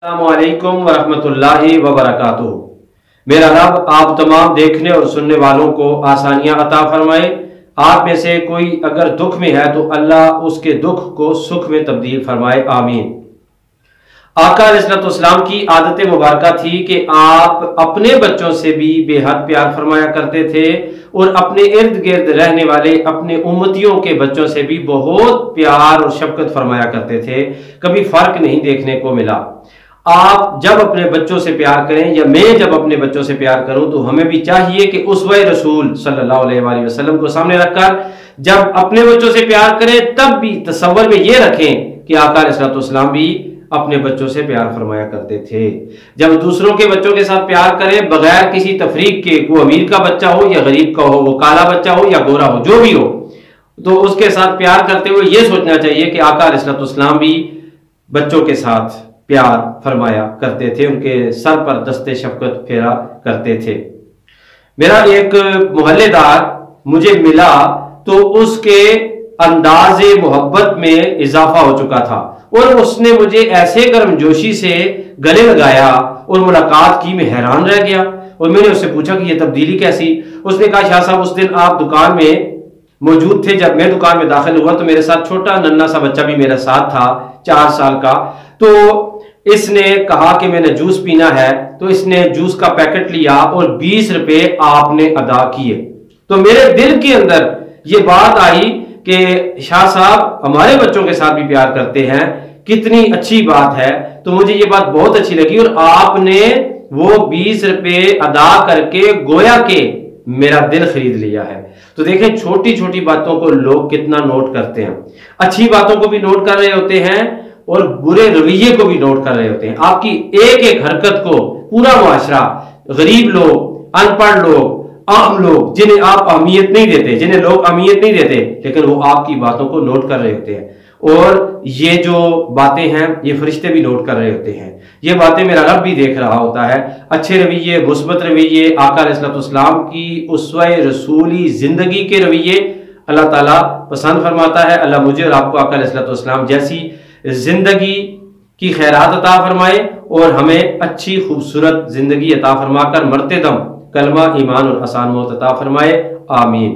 अस्सलामु अलैकुम वरहमतुल्लाहि वबरकातुहू। मेरा रब आप तमाम देखने और सुनने वालों को आसानियां अता फरमाए। आप में से कोई अगर दुख में है तो अल्लाह उसके दुख को सुख में तब्दील फरमाए, आमीन। आका अलैहिस्सलाम की आदत मुबारक थी कि आप अपने बच्चों से भी बेहद प्यार फरमाया करते थे और अपने इर्द गिर्द रहने वाले अपने उम्मतियों के बच्चों से भी बहुत प्यार और शफकत फरमाया करते थे। कभी फर्क नहीं देखने को मिला। आप जब अपने बच्चों से प्यार करें या मैं जब अपने बच्चों से प्यार करूं तो हमें भी चाहिए कि उसवे रसूल सल्लल्लाहु अलैहि वसल्लम को सामने रखकर जब अपने बच्चों से प्यार करें तब भी तसव्वुर में ये रखें कि आका अलैहिस्सलाम भी अपने बच्चों से प्यार फरमाया करते थे। जब दूसरों के बच्चों के साथ प्यार करें बगैर किसी तफरीक के, वो अमीर का बच्चा हो या गरीब का हो, वो काला बच्चा हो या गोरा हो, जो भी हो, तो उसके साथ प्यार करते हुए ये सोचना चाहिए कि आका अलैहिस्सलाम भी बच्चों के साथ प्यार फरमाया करते थे, उनके सर पर दस्ते शफकत फेरा करते थे। मेरा एक मोहल्लेदार मुझे मिला तो उसके अंदाज़े मोहब्बत में इजाफा हो चुका था और उसने मुझे ऐसे गर्मजोशी से गले लगाया और मुलाकात की। मैं हैरान रह गया और मैंने उससे पूछा कि यह तब्दीली कैसी। उसने कहा, शाह साहब उस दिन आप दुकान में मौजूद थे। जब मैं दुकान में दाखिल हुआ तो मेरे साथ छोटा नन्हा सा बच्चा भी मेरे साथ था, 4 साल का। तो इसने कहा कि मैंने जूस पीना है, तो इसने जूस का पैकेट लिया और 20 रुपए आपने अदा किए। तो मेरे दिल के अंदर ये बात आई कि शाह साहब हमारे बच्चों के साथ भी प्यार करते हैं, कितनी अच्छी बात है। तो मुझे ये बात बहुत अच्छी लगी और आपने वो 20 रुपए अदा करके गोया के मेरा दिल खरीद लिया है। तो देखें, छोटी छोटी बातों को लोग कितना नोट करते हैं। अच्छी बातों को भी नोट कर रहे होते हैं और बुरे रवैये को भी नोट कर रहे होते हैं। आपकी एक एक हरकत को पूरा मुआशरा, गरीब लोग, अनपढ़ लोग, आम लोग, जिन्हें आप अहमियत नहीं देते, जिन्हें लोग अहमियत नहीं देते, लेकिन वो आपकी बातों को नोट कर रहे होते हैं। और ये जो बातें हैं ये फरिश्ते भी नोट कर रहे होते हैं। ये बातें मेरा रब भी देख रहा होता है। अच्छे रवैये, मुस्बत रवैये, आका अलैहिस्सलाम की उसवे रसूली जिंदगी के रवैये अल्लाह ताला पसंद फरमाता है। अल्लाह मुझे और आपको आका अलैहिस्सलाम जैसी जिंदगी की खैरात अता फरमाए और हमें अच्छी खूबसूरत जिंदगी अता फरमाकर मरते दम कलमा ईमान और आसान मौत अता फरमाए, आमीन।